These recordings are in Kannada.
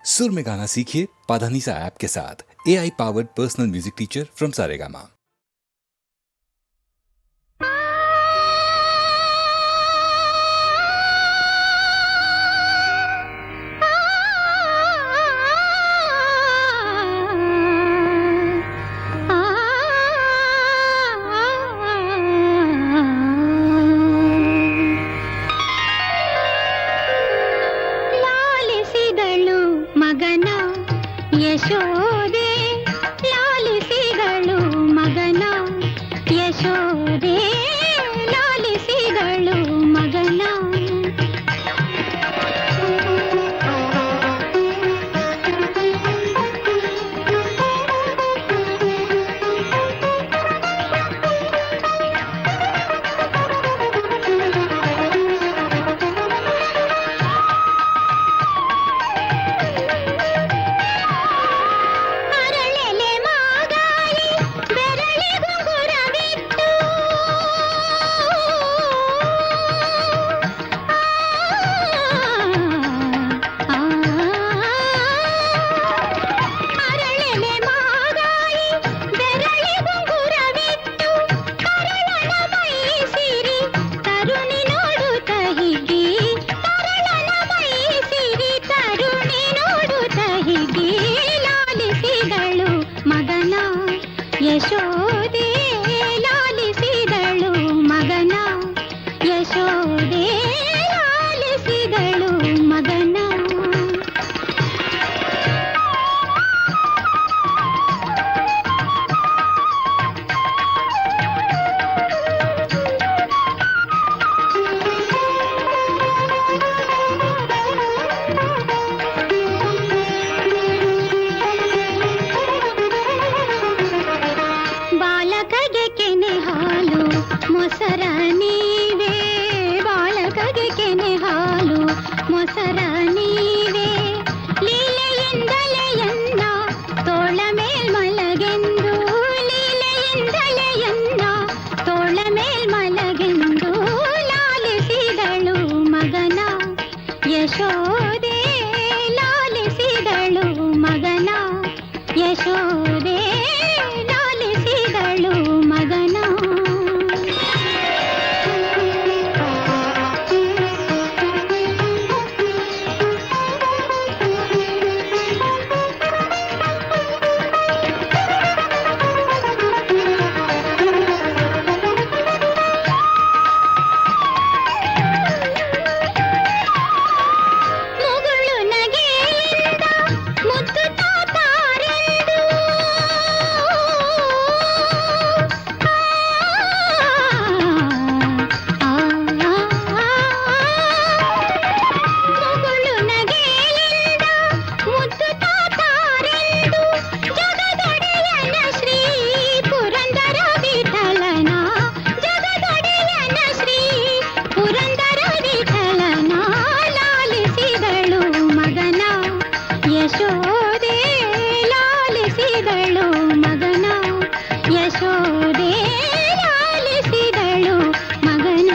सुर में गाना सीखिए पाधानीसा ऐप के साथ। AI powered personal music teacher from Saregama. ಯಶೋದೆ ಲಾಲಿಸಿದಳು ಮಗನ, ಯಶೋದೆ ಲಾಲಿಸಿದಳು ಮಗನ. ಯಶೋದೆ ಲಾಲಿಸಿದಳು ಮಗನ, ಯಶೋದೆ ಲಾಲಿಸಿದಳು ಮಗನ. ಬಾಲಕಗೆ ಕೆನೆ ಹಾಲು ಮೊಸರ ನೀವೇ, ಬಾಲಕಗೆ ಕೆನೆ ಹಾಲು ಮೊಸರ ನೀವೇ, ಲೀಲೆಯಿಂದಲೇ ಎನ್ನ ತೋಳ ಮೇಲ್ ಮಲಗೆಂದು, ಲೀಲೆಯಿಂದಲೇ ಎನ್ನ ತೋಳ ಮೇಲ್ ಮಲಗೆಂದು ಲಾಲಿಸಿದಳು ಮಗನ, ಯಶೋದೆ ಲಾಲಿಸಿದಳು ಮಗನ, ಯಶೋದೆ ಲಾಲಿಸಿದಳು ಮಗನ. ಮುಗುಳು ನಗೆಯಿಂದ ಮುತ್ತು ತಾತಾರೆಂದು, ಮುಗುಳು ನಗೆಯಿಂದ ಮುತ್ತು ತಾತಾರೆಂದು, ಜಗದೊಡೆಯನ ಶ್ರೀ ಪುರಂದರ ವಿಠಲನ, ಜಗದೊಡೆಯನ ಶ್ರೀ ಪುರಂದರ ವಿಠಲನ ಲಾಲಿಸಿದಳು ಮಗನ, ಯಶೋದೆ ಲಾಲಿಸಿದಳು ಮಗನ, ಯಶೋದೆ ಲಾಲಿಸಿದಳು ಮಗನ.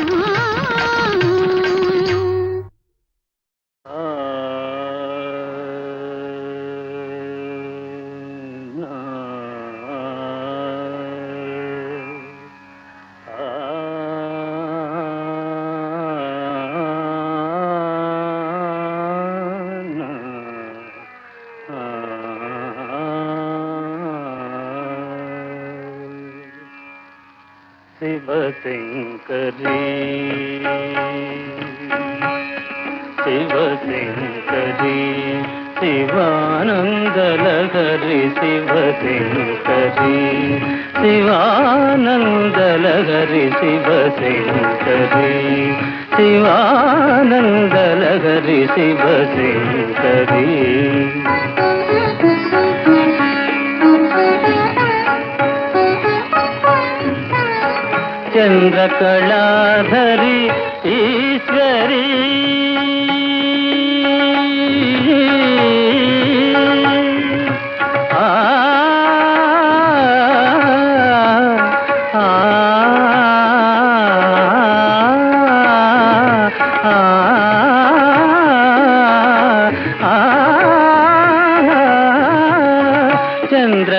ಶಿವಶಂಕರಿ ಶಿವಶಂಕರಿ ಶಿವಾನಂದಲಹರಿ, ಶಿವಶಂಕರಿ ಶಿವಾನಂದಲಹರಿ, ಶಿವಶಂಕರಿ ಶಿವಾನಂದಲಹರಿ, ಶಿವಶಂಕರಿ. ಚಂದ್ರಕಳಾಧರಿ ಈಶ್ವರಿ, ಆ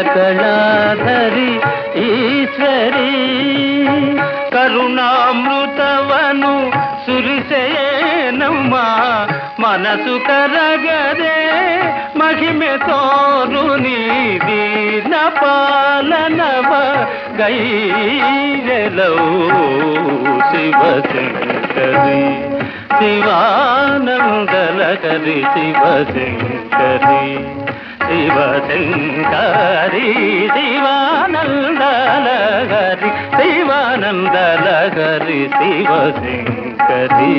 ಚಂದ್ರಕಳಾಧರಿ ಈಶ್ವರಿ ಕರುಣಾಮೃತವನು ಸುರಿಸೇನಮ್ಮ ಮನಸ್ಸು ಕರಗದೆ ಮಹಿಮೆ ತೋರು ನೀದೀನ ಪಾಲನವ ಗೈರೆಲವು ಶಿವಶಂಕರಿ ಶಿವಾನಂದಲಕರಿ ಶಿವಶಂಕರಿ ಶಿವಶಂಕರಿ ಶಿವಾನಂದಲಹರಿ ಶಿವಾನಂದಲಹರಿ ಶಿವಶಂಕರಿ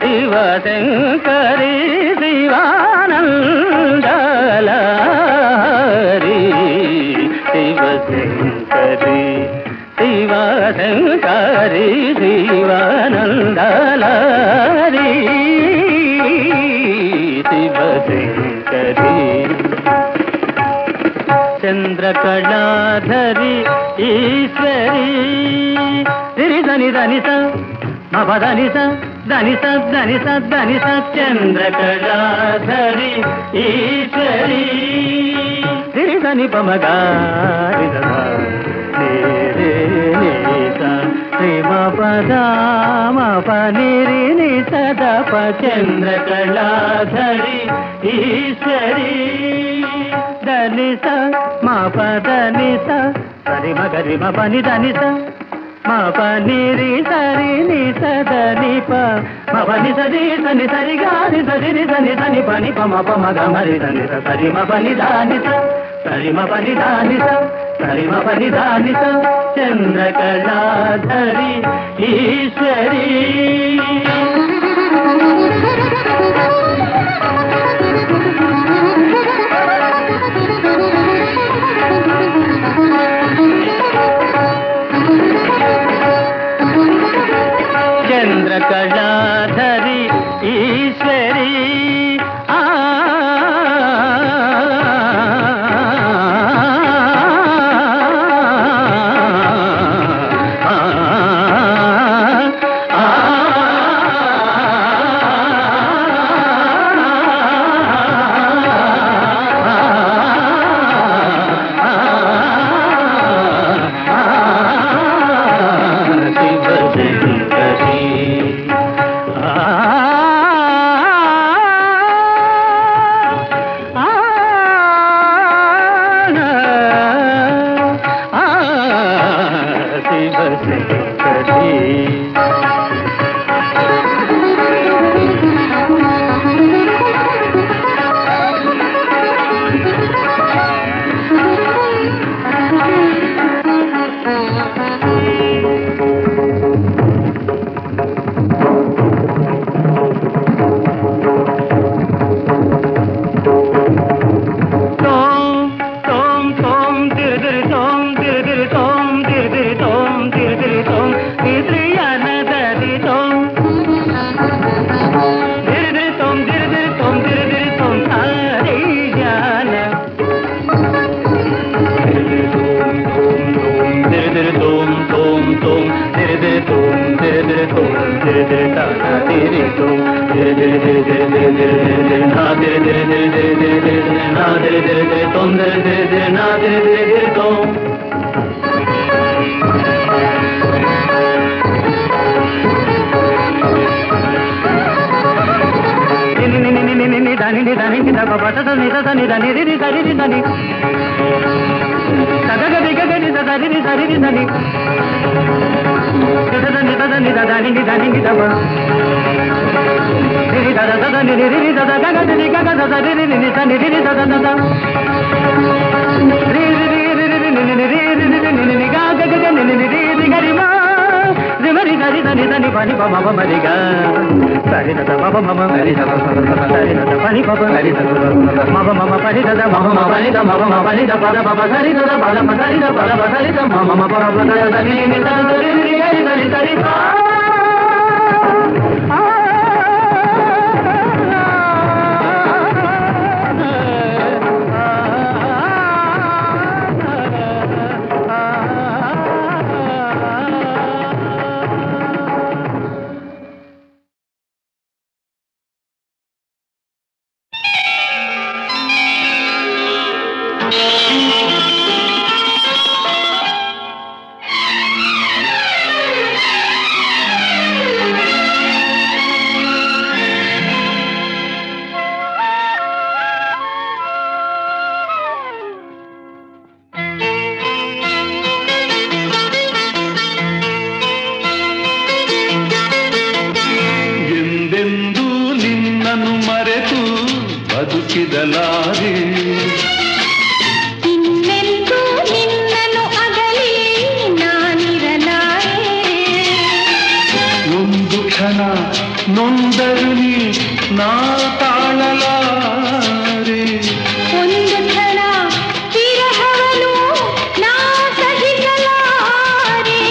ಶಿವಶಂಕರಿ ಶಿವಾನಂದಲಹರಿ ಶಿವಶಂಕರಿ ಶಿವಶಂಕರಿ ಶಿವಾನಂದಲಹರಿ ಶಿವಶಂಕರಿ ಚಂದ್ರಕಳಾಧರಿ ಈಶ್ವರಿ ಧಿರಿ ಧನಿ ಧನಿ ಸ ಮಪ ಧನಿ ಸ ಧನಿ ಸ ಧನಿ ಸ ಧನಿ ಸ ಚಂದ್ರಕಳಾಧರಿ ಈಶ್ವರಿ ಧಿರಿ ಧನಿ ಪಮಗ ಶ್ರೀಮ ಪದ ಮಪ ನಿರಿ ನಿ ಸದಪ ಚಂದ್ರಕಳಾಧರಿ ಈಶ್ವರಿ ಧನಿ ಸ ಮಪ ಧನಿ ಸ ಸರಿ ಮಗರಿ ಮಪ ನಿ ಧನಿ ಸ ಮಪ ನಿರಿ ಸರಿ ನಿ ಸದ ನಿ ಪ ಮಪ ನಿ ಸರಿ ಸನಿ ಸರಿ ಗಾರಿ ಸರಿ ನಿ ಸನಿ ಸನಿ ಪ ನಿ ಪ ಮಪ ಮಗ ಮರಿ ಧನಿ ಸ ಸರಿ ಮಪ ನಿ ಧಾನಿ ಸ ಸರಿ ಮಪ ನಿ ಧಾನಿ ಸ ಸರಿ ಮಪ ನಿ ಧಾನಿ ಸ ಚಂದ್ರಕಳಾಧರಿ ಈಶ್ವರಿ ಚಂದ್ರಕಳಾಧರಿ ಈಶ್ವರಿ ಬದುಕಿರಲಾರೆ. ಇನ್ನೆಂದೂ ನಿನ್ನನ್ನು ಅಗಲಿ ನಾನಿರಲಾರೆ. ಒಂದು ಕ್ಷಣ ನೊಂದರು ನೀ ನಾ ತಾಳಲಾರೆ. ಒಂದು ಕ್ಷಣ ವಿರಹವನು ನಾ ಸಹಿಸಲಾರೆ.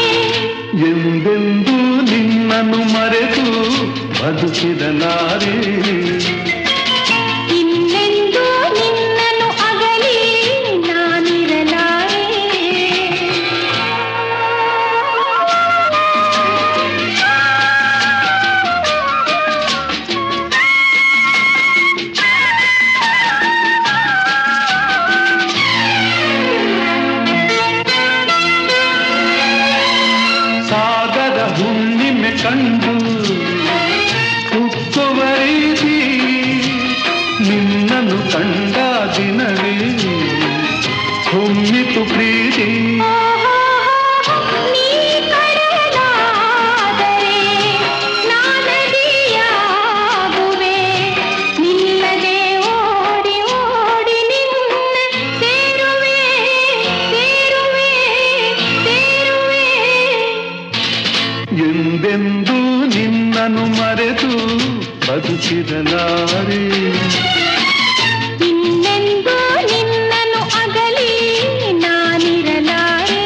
ಎಂದೆಂದೂ ನಿನ್ನನ್ನು ಮರೆತು ಬದುಕಿರಲಾರೆ. ಇನ್ನೆಂದೂ ನಿನ್ನನ್ನು ಅಗಲಿ ನಾನಿರಲಾರೆ. ಸಾಗರ ಹುಣ್ಣಿಮೆ ಕಂಡು ಉಕ್ಕುವ ರೀತಿ ನಿನ್ನನ್ನು ಕಂಡ ದಿನವೇ ಹೊಮ್ಮಿತು ಪ್ರೀತಿ. ನೀ ಕಡಲಾದರೆ ನಾನದಿಯಾಗುವೆ. ನಿಲ್ಲದೆ ಓಡಿ ಓಡಿ ನಿನ್ನ ಸೇರುವೆ ಸೇರುವೆ ಸೇರುವೆ. ಎಂದೆಂದೂ ನಿನ್ನನ್ನು ಮರೆತು ಬದುಕಿರಲಾರೆ. ಇನ್ನೆಂದೂ ನಿನ್ನನ್ನು ಅಗಲಿ ನಾನಿರಲಾರೆ.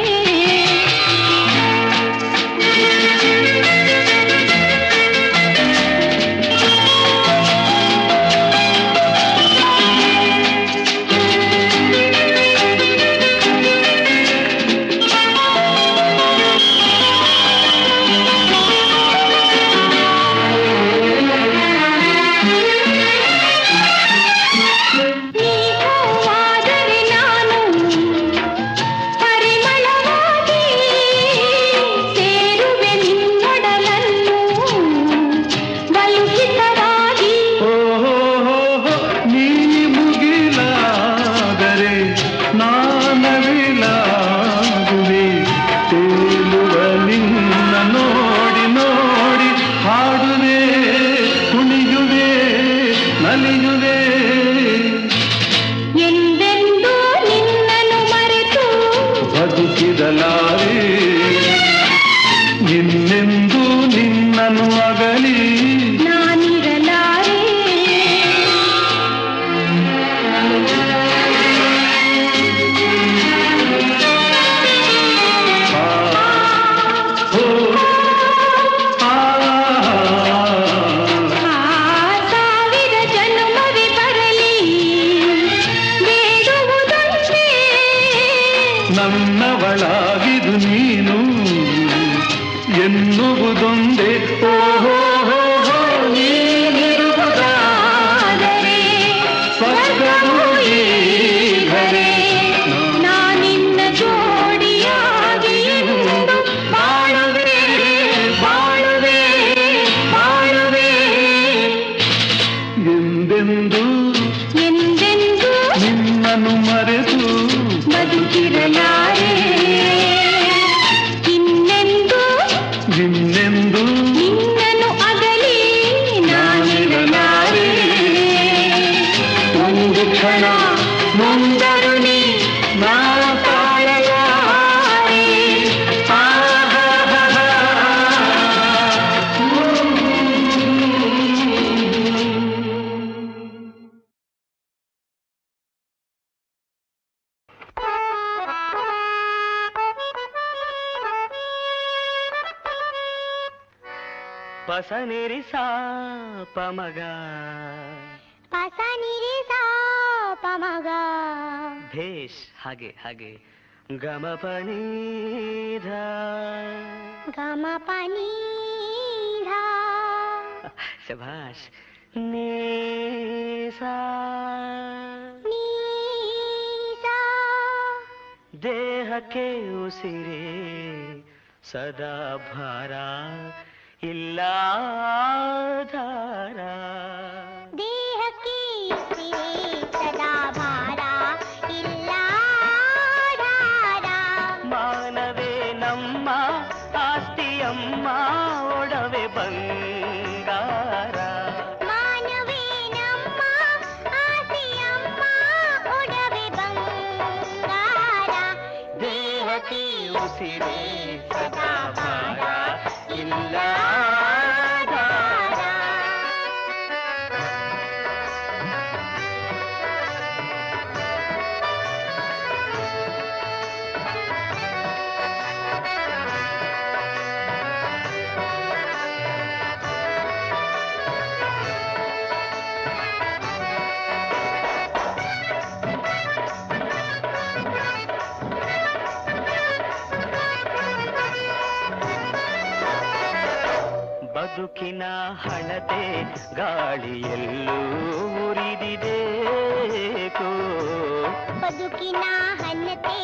ನೀ ಹೂವಾದರೆ ನಾನು ಪರಿಮಳವಾಗಿ ಸೇರುವೆ ನಿನ್ನೊಡಲನ್ನು ಬಲುಹಿತವಾಗಿ. ಓಹೋ ನೀ ಮುಗಿಲಾದರೆ ನಾನವಿಲಾಗುವೆ. ತೇಲುವ ನಿನ್ನ ನೋಡಿ ನೋಡಿ ಹಾಡುವೆ ಕುಣಿಯುವೆ ನಲಿಯುವೆ. ಎಂದೆಂದೂ ನಿನ್ನನ್ನು ಮರೆತು ಬದುಕಿರಲಾರೆ. ಇನ್ನೆಂದೂ ನಿನ್ನನ್ನು ಅಗಲಿ ನಾನಿರಲಾರೆ. ಆ, ಹೋ, ಆ. ಆ ಸಾವಿರ ಜನ್ಮವೇ ಬರಲಿ ಬೇಡುವುದೊಂದೇ. ನನ್ನವಳಾಗಿದು ನೀನು ಎನ್ನುವುದೊಂದೇ. ಓಹೋ ನೀನಿರುವುದಾದರೆ ಸ್ವರ್ಗವೂ ಈಗಲೇ. ನಾನಿನ್ನ ಜೋಡಿಯಾಗಿ ಎಂದು ಬಾಳುವೆ ಬಾಳುವೆ ಬಾಳುವೆ. ಎಂದೆಂದೂ ಎಂದೆಂದೂ ನಿನ್ನನ್ನು ಮರೆತು ಬದುಕಿರಲಾರೆ. ಇನ್ನೆಂದೂ ಇನ್ನೆಂದೂ ನಿನ್ನನ್ನು ಅಗಲಿ ನಾನಿರಲಾರೆ. ಒಂದು ಕ್ಷಣ ನೊಂದರು ನೀ ನಾ ತಾಳಲಾರೆ. ಪಸನಿರಿ ಸಾ ಪಮಗ ಪಸ ನಿರಿ ಸಾ ಪಮಗ. ಭೇಷ್ ಹಾಗೆ ಹಾಗೆ ಗಮ ಪನಿ ಧ ಗಮ ಪನಿ ಧಾ. ಶಭಾಷ್ ನೀ ಸಾ ನೀ ಸಾ. ದೇಹಕ್ಕೆ ಉಸಿರೇ ಸದಾ ಭಾರ ಇಲ್ಲ ಧಾರ. ದೇಹಕ್ಕೆ ಉಸಿರೇ ಸದಾ ಭಾರ ಇಲ್ಲ ಧಾರ. ಮಾನವೇ ನಮ್ಮ ಆಸ್ತಿಯಮ್ಮ ಒಡವೆ ಬಂಗಾರ. ಮಾನವೇ ನಮ್ಮ ಆಸೆಯಮ್ಮ ಉಸಿರೇ ಸದಾ ಭಾರ ಇಲ್ಲ ಧಾರ. ಬದುಕಿನ ಹಣತೆ ಗಾಳಿಯಲ್ಲೂ ಉರಿದಿದೇಕೋ, ಬದುಕಿನ ಹಣತೆ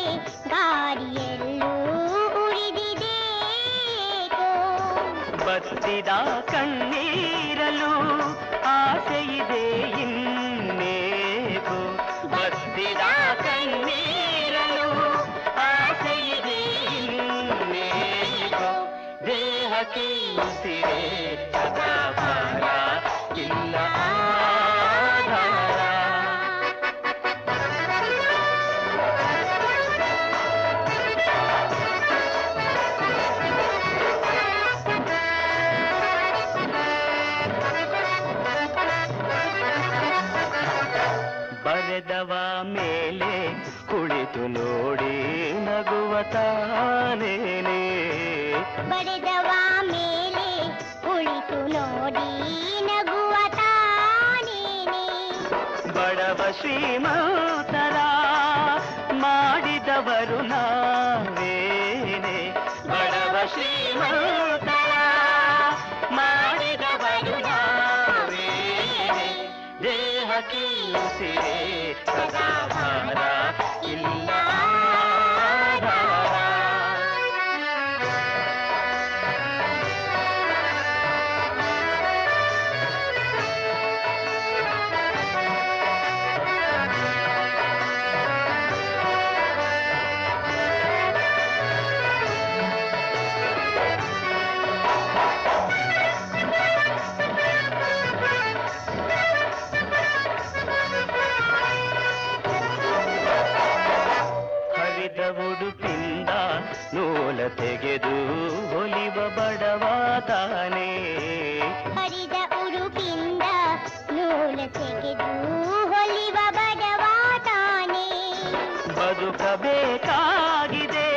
ಗಾಳಿಯಲ್ಲೂ ಉರಿದಿದೇಕೋ, ಬತ್ತಿದ ಕಣ್ಣೀರಲು ಆಸೆಯಿದೆ ಇನ್ನೇಕೋ, ಬತ್ತಿದ ಕಣ್ಣೀರಲು ಆಸೆಯಿದೆ ಇನ್ನೇಕೋ, ದೇಹಕ್ಕೆ ಉಸಿರೇ ಸದಾ ಭಾರ ಇಲ್ಲ ಧಾರ. ಬರೆದವ ಮೇಲೆ ಕುಳಿತು ನೋಡಿ ನಗುವ ತಾನೇನೆ, ಬರೆದವ ಮೇಲೆ ಕುಳಿತು ನೋಡಿ ನಗುವ ತಾನೇನೆ, ಬಡವ ಶ್ರೀಮಂತರ ಮಾಡಿದವರು ನಾವೇನೆ, ಬಡವ ಶ್ರೀಮಂತರ ಮಾಡಿದವರು ನಾವೇನೆ, ದೇಹಕ್ಕೆ ಉಸಿರೇ ಸದಾ ಭಾರ ಇಲ್ಲ ಧಾರ. ಉಡುಪಿಂದ ನೂಲ ತೆಗೆದು ಹೊಲಿವ ಬಡವ ತಾನೇ, ಹರಿದ ಉಡುಪಿಂದ ನೂಲ ತೆಗೆದು ಹೊಲಿವ ಬಡವ ತಾನೇ, ಬದುಕಬೇಕಾಗಿದೆ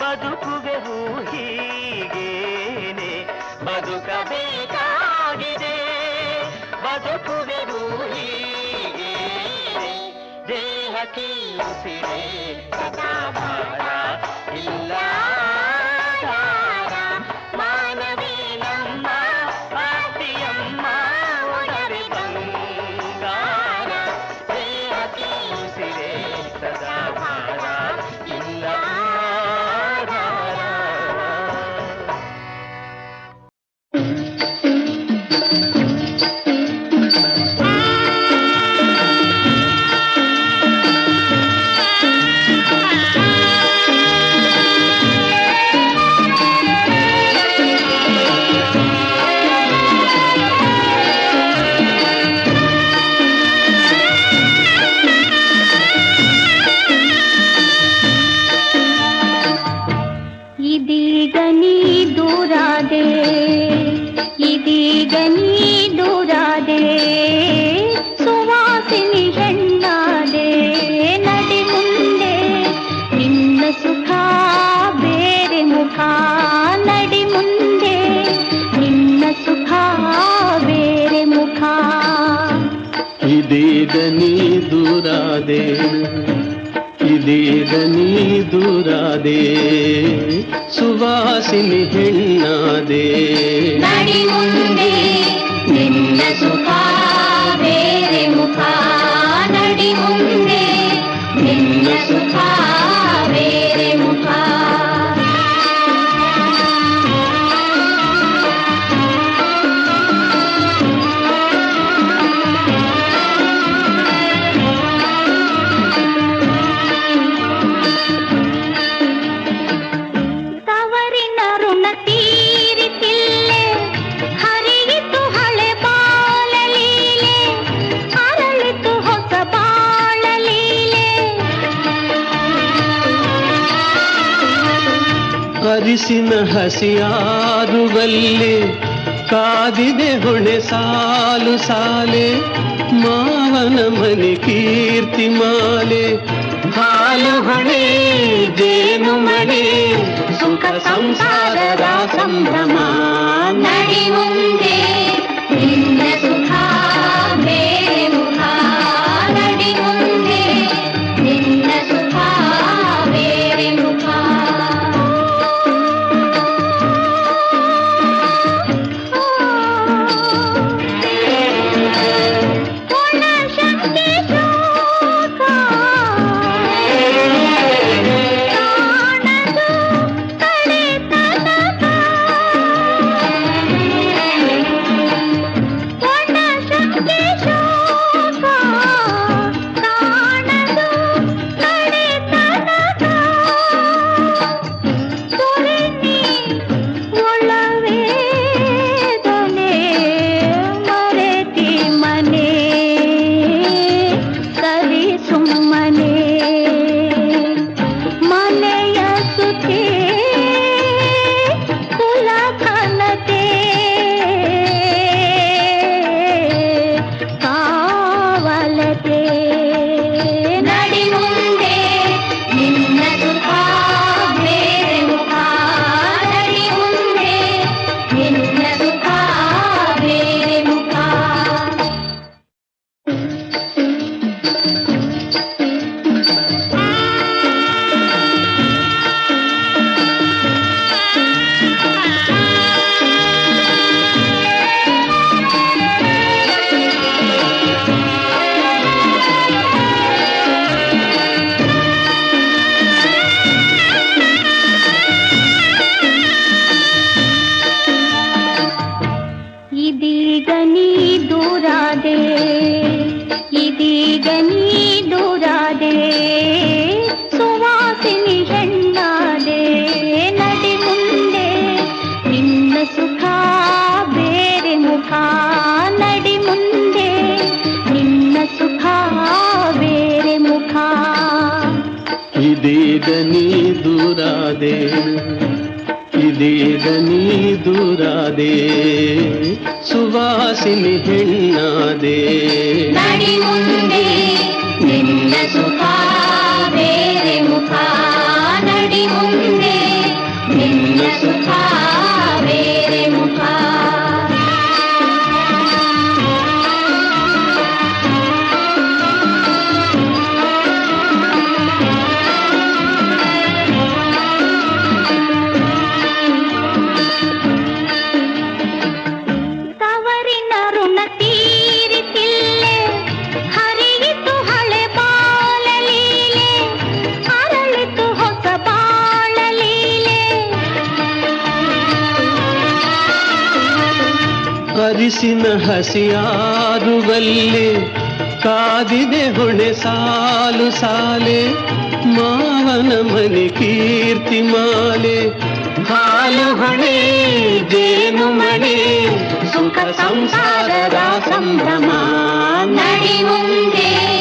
ಬದುಕುವೆವು ಹೀಗೇನೆ, ಬದುಕಬೇಕಾಗಿದೆ ಬದುಕುವೆವು ಹೀಗೇನೆ, ದೇಹಕ್ಕೆ ಉಸಿರೇ ಸದಾ ಭಾರ ಇಲ್ಲ ಧಾರ. ಮಾನವೇ ನಮ್ಮ ಆಸ್ತಿಯಮ್ಮ ಒಡವೆ ಬಂಗಾರ, ದೇಹಕ್ಕೆ ಉಸಿರೇ ಸದಾ ಭಾರ ಇಲ್ಲ ಧಾರ. ಇದೀಗ ನೀ ದೂರಾದೆ, ಇದೀಗ ನೀ ದೂರಾದೆ, ಸುವಾಸಿನಿ ಹೆಣ್ಣಾದೆ, ನಡಿ ಮುಂದೆ ನಿನ್ನ ಸುಖ ಬೇರೆ ಮುಖ, ನಡಿ ಮುಂದೆ ನಿನ್ನ ಸುಖ ಬೇರೆ ಮುಖ. ಇದೀಗ ನೀ ದೂರಾದೆ, ಇದೀಗ ನೀ ದೂರಾದೆ, ಸುವಾಸಿನಿ ಹೆಣ್ಣಾದೆ, ನಡಿ ಮುಂದೆ ನಿನ್ನ ಸುಖ ಬೇರೆ ಮುಖ, ನಡಿ ಮುಂದೆ ನಿನ್ನ ಸುಖ ಬೇರೆ ಮುಖ. ತವರಿನ ಋಣ ತೀರಿಸಿಲ್ಲೆ ಹರಿಯ ಅರಿಸಿನ ಹಸಿಯಾರುವಲ್ಲಿ ಕಾದಿದೆ ಹೊಣೆ ಸಾಲು ಸಾಲೆ ಮಾವನ ಮನೆ ಕೀರ್ತಿ ಮಾಲೆ ಹಾಲು ಹೊಣೆ ಜೇನು ಮಣೆ ಸುಖ ಸಂಸಾರದ ಸಂಭ್ರಮ ನಡಿ ಮುಂದೆ ನಿನ್ನ ಸುಖ ಬೇರೆ ಮುಖ ನಡಿ ಮುಂದೆ ನಿನ್ನ ಸುಖ ಬೇರೆ ಮುಖ ಇದೀಗ ನೀ ದೂರಾದೆ ಇದೀಗ ನೀ ದೂರಾದೆ ಸುವಾಸಿನಿ ಹೆಣ್ಣಾದೆ ನಡಿ ಮುಂದೆ ನಿನ್ನ ಸುಖ ಬೇರೆ ಮುಖ ನಡಿ ಮುಂದೆ ನಿನ್ನ ಸುಖ ಬೇರೆ ಮುಖ ಅರಿಸಿನ ಹಸಿಯಾರುವಲ್ಲಿ ಕಾದಿದೆ ಹೊಣೆ ಸಾಲು ಸಾಲೆ ಮಾವನ ಮನೆ ಕೀರ್ತಿ ಮಾಲೆ ಹಾಲು ಹೊಣೆ ಜೇನು ಮಣೆ ಸುಖ ಸಂಸಾರದ ಸಂಭ್ರಮ ನಡಿ ಮುಂದೆ